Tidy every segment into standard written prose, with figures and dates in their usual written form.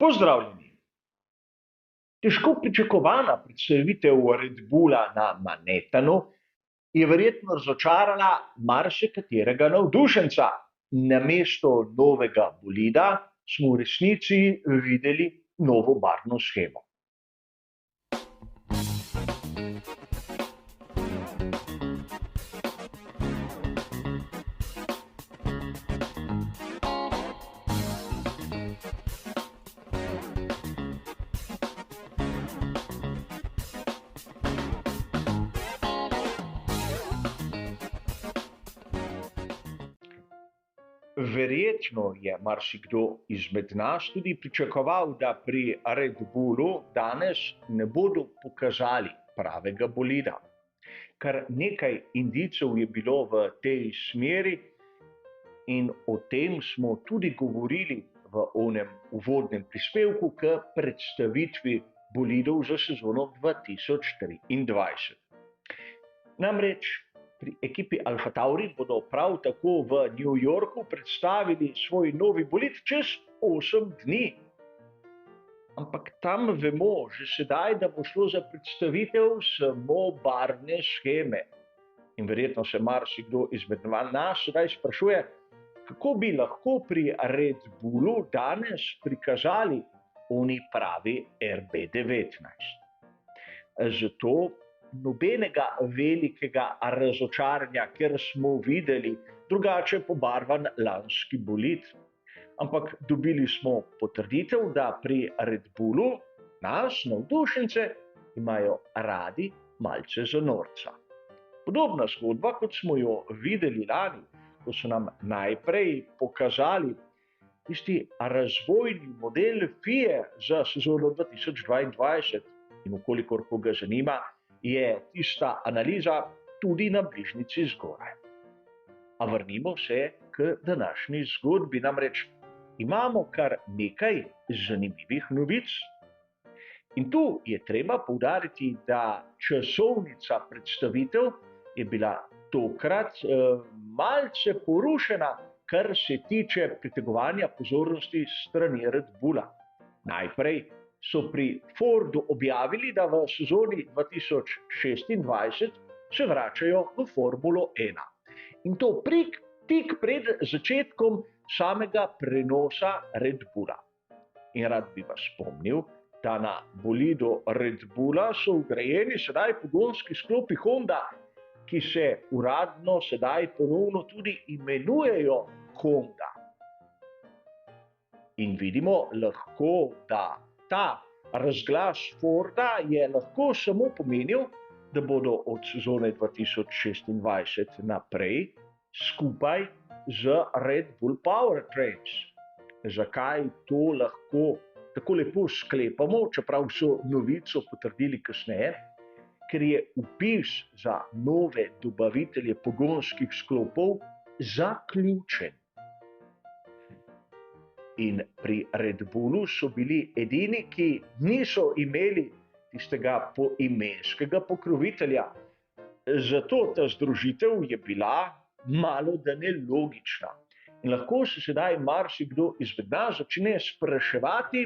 Pozdravljeni! Težko pričakovana predstavitev Red Bulla na Manhattanu je verjetno razočarala marsikaterega navdušenca. Namesto novega bolida smo v resnici videli novo barvno shemo. Verjetno je marsikdo izmed nas tudi pričakoval, da pri Red Bullu danes ne bodo pokazali pravega bolida. Kar nekaj indicov je bilo v tej smeri in o tem smo tudi govorili v onem uvodnem prispevku k predstavitvi bolidov za sezono 2023. Namreč pri ekipi Alfa Tauri bodo prav tako v New Yorku predstavili svoj novi bolid čez 8 dni. Ampak tam vemo že sedaj, da bo šlo za predstavitev samo barvne sheme. In verjetno se marsikdo izmed nas sedaj sprašuje, kako bi lahko pri Red Bullu danes prikazali oni pravi RB19. Zato nobenega velikega razočaranja, ker smo videli drugače pobarvan lanski bolid. Ampak dobili smo potrditev, da pri Red Bullu nas, navdušence, imajo radi malce za norca. Podobna zgodba, kot smo jo videli lani, ko so nam najprej pokazali tisti razvojni model FIE za sezono 2022 in vkolikor koga zanima, je tista analiza tudi na bližnjici zgoraj. A vrnimo se k današnji zgodbi, namreč imamo kar nekaj zanimivih novic. In tu je treba poudariti, da časovnica predstavitev je bila tokrat malce porušena, kar se tiče pritegovanja pozornosti strani Red Bulla. Najprej so pri Fordu objavili, da v sezoni 2026 se vračajo v Formulo 1. In to tik pred začetkom samega prenosa Red Bulla. In rad bi vas spomnil, da na bolidu Red Bulla so vgrajeni sedaj pogonski sklopi Honda, ki se uradno sedaj ponovno tudi imenujejo Honda. In vidimo lahko, da ta razglas Forda je lahko samo pomenil, da bodo od sezone 2026 naprej skupaj z Red Bull Powertrains. Zakaj to lahko tako lepo sklepamo, čeprav so novico potrdili kasneje? Ker je vpis za nove dobavitelje pogonskih sklopov zaključen. In pri Red Bullu so bili edini, ki niso imeli tistega poimenskega pokrovitelja. Zato ta združitev je bila malodane logična. In lahko se sedaj marsikdo izmed nas začne spraševati,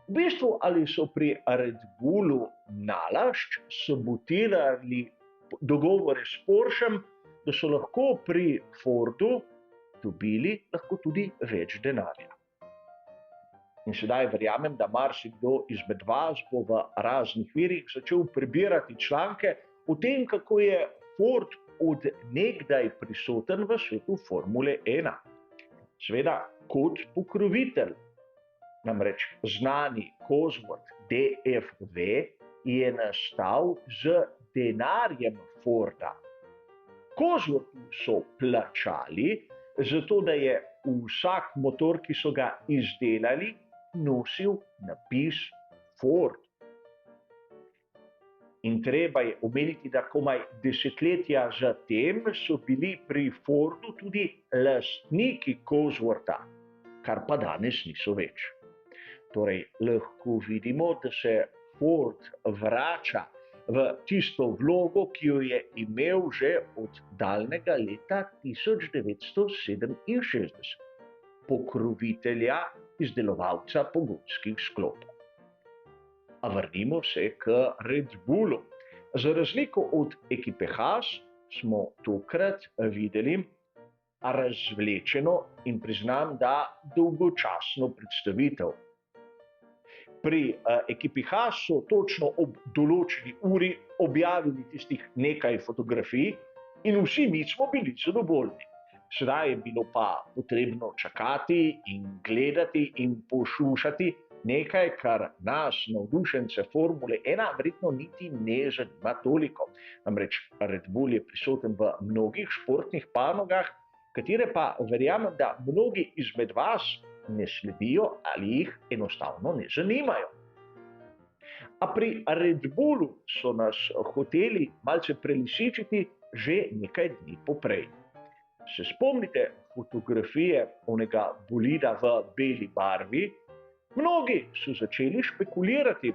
v bistvu, ali so pri Red Bullu nalašč sabotirali dogovore s Porschem, da so lahko pri Fordu dobili lahko tudi več denarja. In sedaj verjamem, da marsikdo izmed vas bo v raznih virih začel prebirati članke o tem, kako je Ford od nekdaj prisoten v svetu Formule 1. Seveda kot pokrovitelj. Namreč znani Cosworth DFV je nastal z denarjem Forda. Cosworthu so plačali, zato da je vsak motor, ki so ga izdelali, nosil napis Ford. In treba je omeniti, da komaj desetletja zatem so bili pri Fordu tudi lastniki Coswortha, kar pa danes niso več. Torej, lahko vidimo, da se Ford vrača v tisto vlogo, ki jo je imel že od daljnega leta 1967. Pokrovitelja izdelovalca pogonskih sklopov. A vrnimo se k Red Bullu. Za razliko od ekipe Haas smo tokrat videli razvlečeno in priznam, da dolgočasno predstavitev. Pri ekipi Haas so točno ob določeni uri objavili tistih nekaj fotografij in vsi mi smo bili zadovoljni. Sedaj je bilo pa potrebno čakati in gledati in pošušati nekaj, kar nas, navdušence Formule 1, verjetno niti ne zanima toliko. Namreč Red Bull je prisoten v mnogih športnih panogah, katere pa verjamem, da mnogi izmed vas ne sledijo ali jih enostavno ne zanimajo. A pri Red Bullu so nas hoteli malce prelisičiti že nekaj dni poprej. Se spomnite fotografije onega bolida v beli barvi? Mnogi so začeli špekulirati,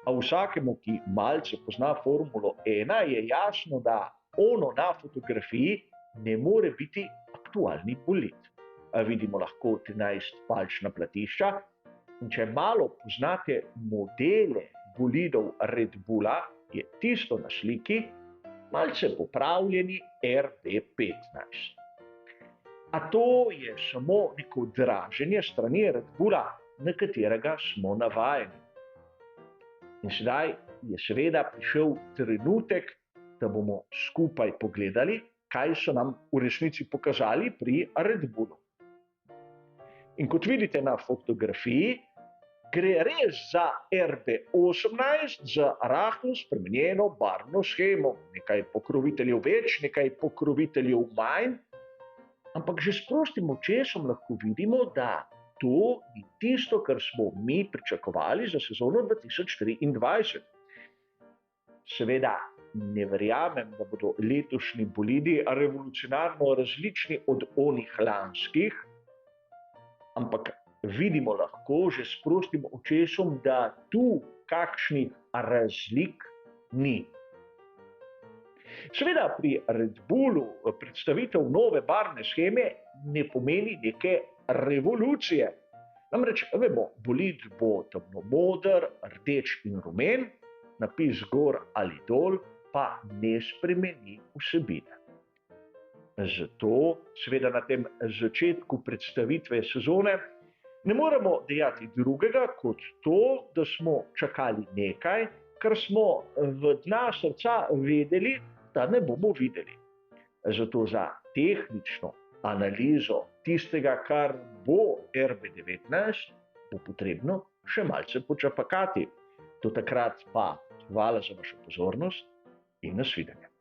a vsakemu, ki malce pozna Formulo 1, je jasno, da ono na fotografiji ne more biti aktualni bolid. Vidimo lahko 13 palčna platišča in če malo poznate modele bolidov Red Bulla, je tisto na sliki malce popravljeni RB15. A to je samo neko draženje strani Red Bulla, na katerega smo navajeni. In sedaj je seveda prišel trenutek, da bomo skupaj pogledali, kaj so nam v resnici pokazali pri Red Bullu. In kot vidite na fotografiji, gre res za RB18 z rahlo spremenjeno barvno shemo. Nekaj pokroviteljev več, nekaj pokroviteljev manj, ampak že s prostim očesom lahko vidimo, da to ni tisto, kar smo mi pričakovali za sezono 2023. Seveda ne verjamem, da bodo letošnji bolidi revolucionarno različni od onih lanskih, ampak vidimo lahko že s prostim očesom, da tu kakšnih razlik ni. Seveda pri Red Bullu predstavitev nove barvne sheme ne pomeni neke revolucije. Namreč, vemo, bolid bo temnomoder, rdeč in rumen, napis gor ali dol pa ne spremeni vsebine. Zato, seveda na tem začetku predstavitve sezone, ne moremo dejati drugega kot to, da smo čakali nekaj, kar smo v dna srca vedeli, da ne bomo videli. Zato za tehnično analizo tistega, kar bo RB19, bo potrebno še malce počakati. Do takrat pa hvala za vašo pozornost in nasvidenje.